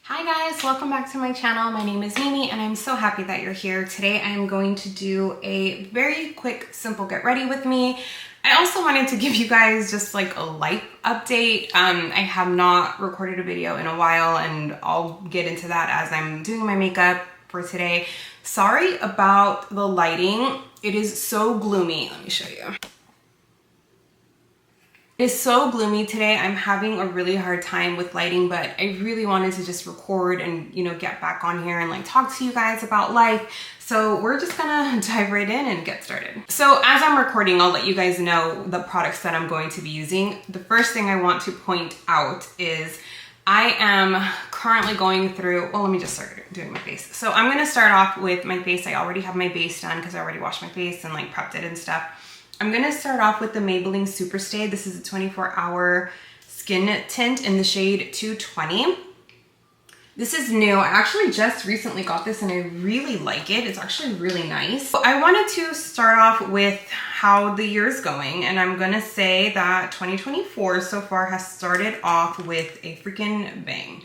Hi guys, welcome back to my channel. My name is Mimi and I'm so happy that you're here. Today I am going to do a very quick, simple get ready with me. I also wanted to give you guys just like a life update. I have not recorded a video in a while and I'll get into that as I'm doing my makeup for today. Sorry about the lighting. It is so gloomy. Let me show you. It's so gloomy today. I'm having a really hard time with lighting, but I really wanted to just record and, get back on here and like talk to you guys about life. So we're just gonna dive right in and get started. So as I'm recording, I'll let you guys know the products that I'm going to be using. The first thing I want to point out is I am currently going through, well, let me just start doing my face. So I'm gonna start off with my face. I already have my base done because I already washed my face and like prepped it and stuff. I'm gonna start off with the Maybelline Super Stay. This is a 24-hour skin tint in the shade 220. This is new. I actually just recently got this and I really like it. It's actually really nice. So I wanted to start off with how the year's going, and I'm gonna say that 2024 so far has started off with a freaking bang,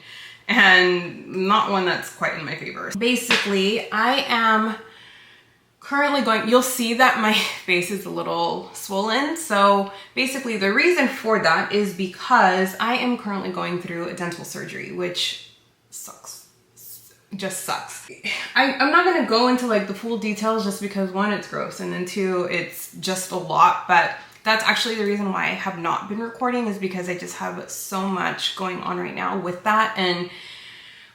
and not one that's quite in my favor. Basically, I am currently going, you'll see that my face is a little swollen. So basically the reason for that is because I am currently going through a dental surgery, which sucks. Just sucks. I'm not gonna go into like the full details just because one, it's gross, and then two, it's just a lot, but that's actually the reason why I have not been recording, is because I just have so much going on right now with that. And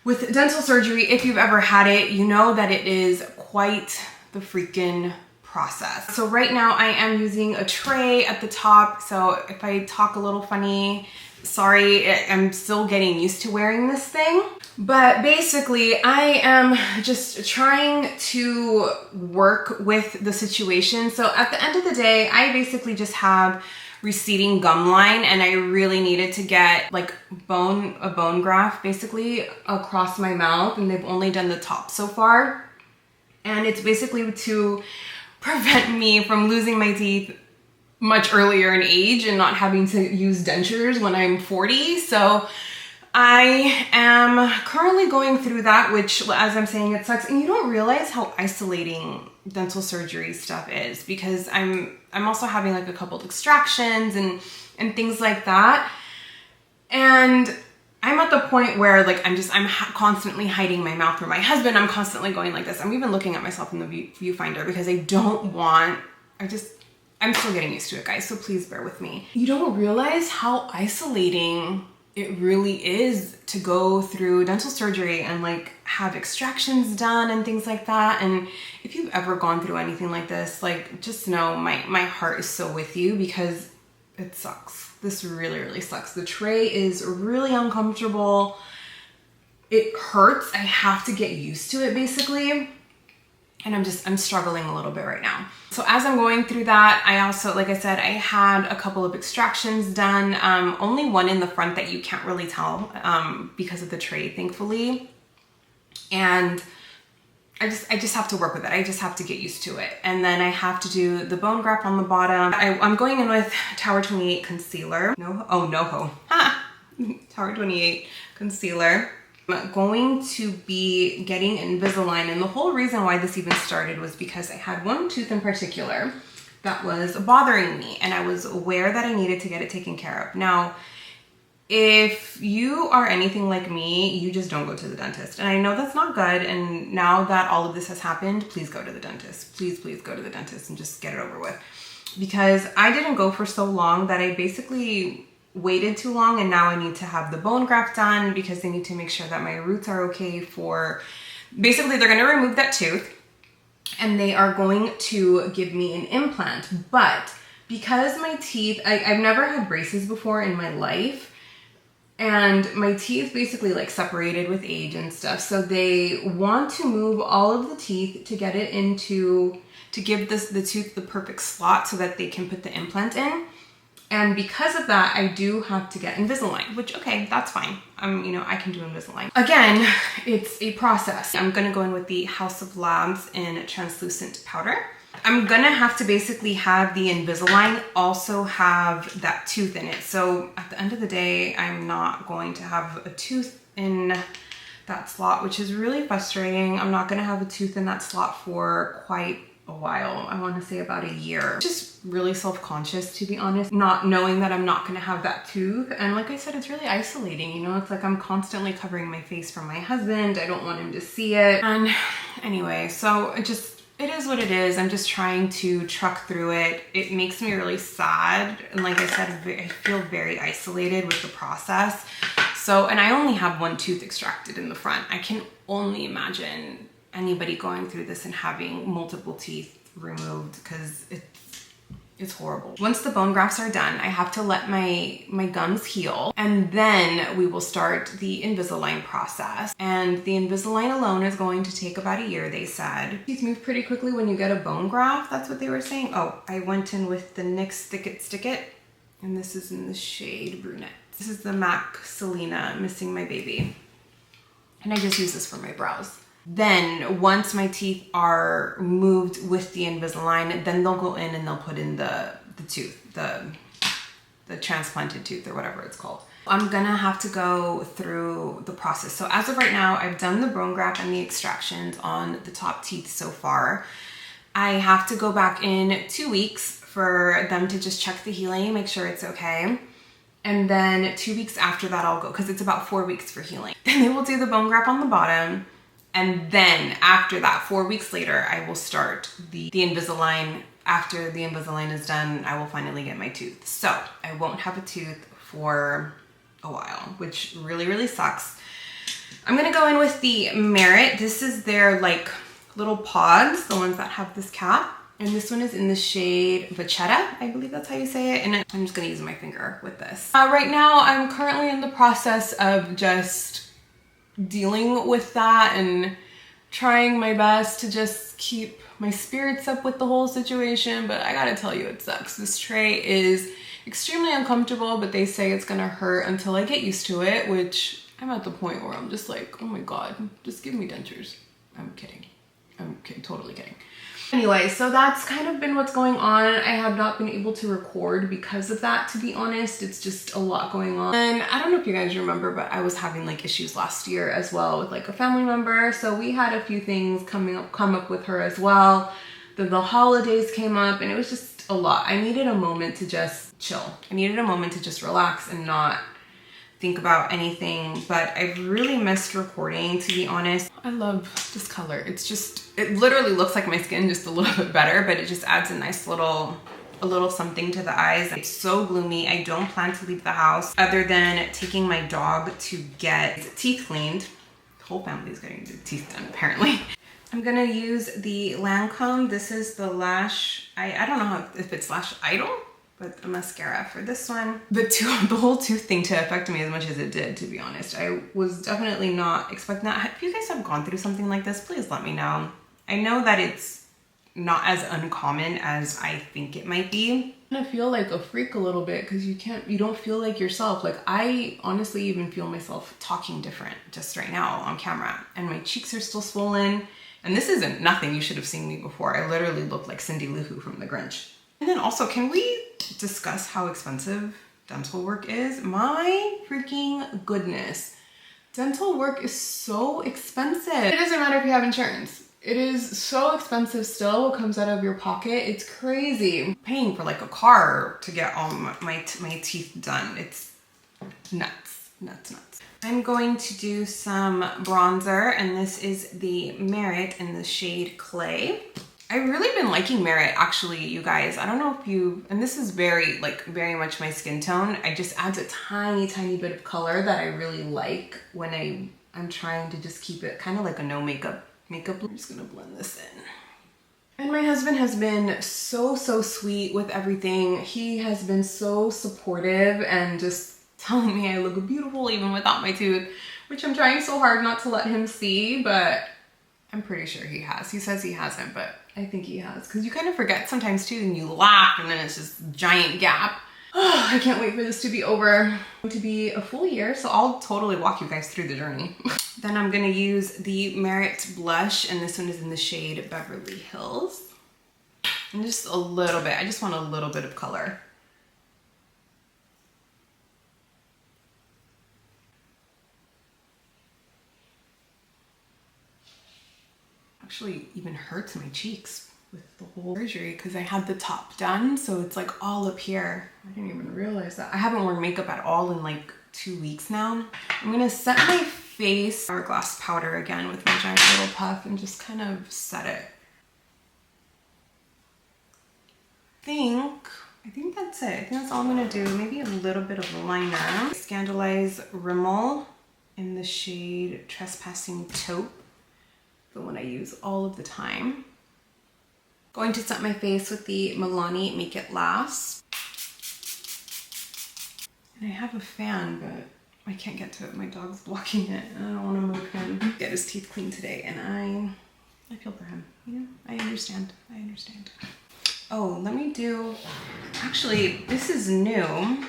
with dental surgery, if you've ever had it, you know that it is quite the freaking process. So right now I am using a tray at the top. So if I talk a little funny, sorry, I'm still getting used to wearing this thing. But basically I am just trying to work with the situation. So at the end of the day, I basically just have receding gum line, and I really needed to get like a bone graft basically across my mouth, and they've only done the top so far. And it's basically to prevent me from losing my teeth much earlier in age and not having to use dentures when I'm 40. So I am currently going through that, which, as I'm saying, it sucks. And you don't realize how isolating dental surgery stuff is, because I'm also having like a couple of extractions and things like that. And I'm at the point where like I'm constantly hiding my mouth from my husband. I'm constantly going like this. I'm even looking at myself in the viewfinder because I don't want, I'm still getting used to it, guys, so please bear with me. You don't realize how isolating it really is to go through dental surgery and like have extractions done and things like that. And if you've ever gone through anything like this, like just know my heart is so with you, because it sucks. This really, really sucks. The tray is really uncomfortable. It hurts. I have to get used to it basically. And I'm struggling a little bit right now. So as I'm going through that, I also, like I said, I had a couple of extractions done. Only one in the front that you can't really tell because of the tray, thankfully. And I just have to work with it. I just have to get used to it. And then I have to do the bone graft on the bottom. I'm going in with Tower 28 concealer. Tower 28 concealer. I'm going to be getting Invisalign, and the whole reason why this even started was because I had one tooth in particular that was bothering me, and I was aware that I needed to get it taken care of. Now, if you are anything like me, you just don't go to the dentist. And I know that's not good. And now that all of this has happened, please go to the dentist. Please, please go to the dentist and just get it over with. Because I didn't go for so long that I basically waited too long, and now I need to have the bone graft done because they need to make sure that my roots are okay for, basically they're going to remove that tooth and they are going to give me an implant. But because my teeth, I've never had braces before in my life, and my teeth basically like separated with age and stuff. So they want to move all of the teeth to get it into, to give the tooth the perfect slot so that they can put the implant in. And because of that, I do have to get Invisalign, which, okay, that's fine. I can do Invisalign. Again, it's a process. I'm gonna go in with the House of Labs in translucent powder. I'm gonna have to basically have the Invisalign also have that tooth in it. So at the end of the day, I'm not going to have a tooth in that slot, which is really frustrating. I'm not gonna have a tooth in that slot for quite a while. I want to say about a year. Just really self-conscious, to be honest, not knowing that I'm not gonna have that tooth. And like I said, it's really isolating, you know? It's like I'm constantly covering my face from my husband. I don't want him to see it. And anyway, so it is what it is. I'm just trying to truck through it. It makes me really sad. And like I said, I feel very isolated with the process. So, and I only have one tooth extracted in the front. I can only imagine anybody going through this and having multiple teeth removed, because it's horrible. Once the bone grafts are done, I have to let my gums heal, and then we will start the Invisalign process. And the Invisalign alone is going to take about a year, they said. Teeth move pretty quickly when you get a bone graft. That's what they were saying. Oh, I went in with the NYX Stick It, and this is in the shade Brunette. This is the MAC Selena Missing My Baby. And I just use this for my brows. Then once my teeth are moved with the Invisalign, then they'll go in and they'll put in the tooth, the transplanted tooth or whatever it's called. I'm gonna have to go through the process. So as of right now, I've done the bone graft and the extractions on the top teeth so far. I have to go back in 2 weeks for them to just check the healing, make sure it's okay. And then 2 weeks after that, I'll go, because it's about 4 weeks for healing. Then they will do the bone graft on the bottom. And then after that, 4 weeks later, I will start the Invisalign. After the Invisalign is done, I will finally get my tooth. So I won't have a tooth for a while, which really, really sucks. I'm gonna go in with the Merit. This is their like little pods, the ones that have this cap. And this one is in the shade Vachetta, I believe that's how you say it. And I'm just gonna use my finger with this. Right now, I'm currently in the process of just dealing with that and trying my best to just keep my spirits up with the whole situation. But I gotta tell you, it sucks. This tray is extremely uncomfortable, but they say it's gonna hurt until I get used to it, which I'm at the point where I'm just like, oh my God, just give me dentures. I'm kidding. Totally kidding. Anyway, so that's kind of been what's going on. I have not been able to record because of that, to be honest. It's just a lot going on. And I don't know if you guys remember, but I was having like issues last year as well with like a family member. So we had a few things come up with her as well. Then the holidays came up and it was just a lot. I needed a moment to just chill. I needed a moment to just relax and not think about anything, but I've really missed recording, to be honest. I love this color. It literally looks like my skin, just a little bit better, but it just adds a nice a little something to the eyes. It's so gloomy. I don't plan to leave the house other than taking my dog to get teeth cleaned. The whole family's getting their teeth done, apparently. I'm gonna use the Lancome. This is the Lash, I don't know if it's Lash Idol, but the mascara for this one. The whole tooth thing to affect me as much as it did, to be honest. I was definitely not expecting that. If you guys have gone through something like this, please let me know. I know that it's not as uncommon as I think it might be. I feel like a freak a little bit because you don't feel like yourself. Like I honestly even feel myself talking different just right now on camera, and my cheeks are still swollen. And this isn't nothing. You should have seen me before. I literally look like Cindy Lou Who from The Grinch. And then also, can we discuss how expensive dental work is? My freaking goodness. Dental work is so expensive. It doesn't matter if you have insurance. It is so expensive still. What comes out of your pocket, it's crazy. I'm paying for like a car to get all my teeth done. It's nuts. I'm going to do some bronzer, and this is the Merit in the shade Clay. I've really been liking Merit, actually, you guys. I don't know if and this is very much my skin tone. It just adds a tiny bit of color that I really like when I'm trying to just keep it kind of like a no makeup. I'm just gonna blend this in. And my husband has been so sweet with everything. He has been so supportive and just telling me I look beautiful even without my tooth, which I'm trying so hard not to let him see, but I'm pretty sure he has. He says he hasn't, but I think he has. Because you kind of forget sometimes too, and you laugh and then it's this giant gap. Oh, I can't wait for this to be over. To be a full year, so I'll totally walk you guys through the journey. Then I'm gonna use the Merit blush, and this one is in the shade Beverly Hills. And just a little bit, I just want a little bit of color. actually even hurts my cheeks with the whole surgery because I had the top done. So it's like all up here. I didn't even realize that. I haven't worn makeup at all in like 2 weeks now. I'm gonna set my face hourglass powder again with my giant little puff and just kind of set it. I think that's it. I think that's all I'm gonna do. Maybe a little bit of liner. Scandalize Rimmel in the shade Trespassing Taupe, the one I use all of the time. Going to set my face with the Milani Make It Last. And I have a fan, but I can't get to it. My dog's blocking it and I don't want to move him. Get his teeth cleaned today, and I feel for him. You know, I understand. Oh, let me do, actually, this is new.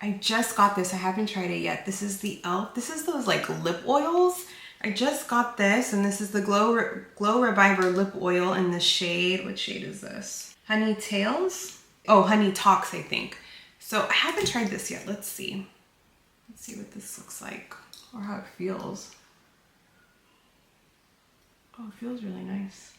I just got this. I haven't tried it yet. This is the e.l.f. This is those like lip oils. I just got this, and this is the Glow Reviver lip oil in the shade. What shade is this? Honey Tails? Oh, Honey Talks, I think. So I haven't tried this yet. Let's see. Let's see what this looks like or how it feels. Oh, it feels really nice.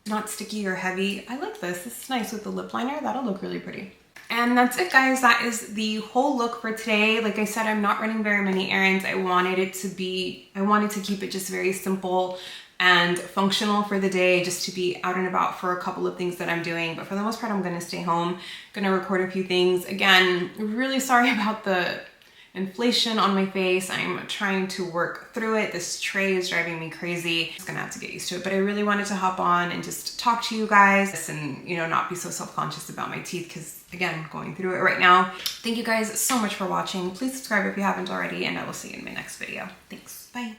Not sticky or heavy. I like this. This is nice with the lip liner. That'll look really pretty. And that's it, guys. That is the whole look for today. Like I said, I'm not running very many errands. I wanted to keep it just very simple and functional for the day, just to be out and about for a couple of things that I'm doing. But for the most part, I'm gonna stay home, gonna record a few things. Again, really sorry about the inflation on my face. I'm trying to work through it. This tray is driving me crazy. I'm just gonna have to get used to it. But I really wanted to hop on and just talk to you guys and, you know, not be so self-conscious about my teeth because, again, going through it right now. Thank you guys so much for watching. Please subscribe if you haven't already, and I will see you in my next video. Thanks. Bye.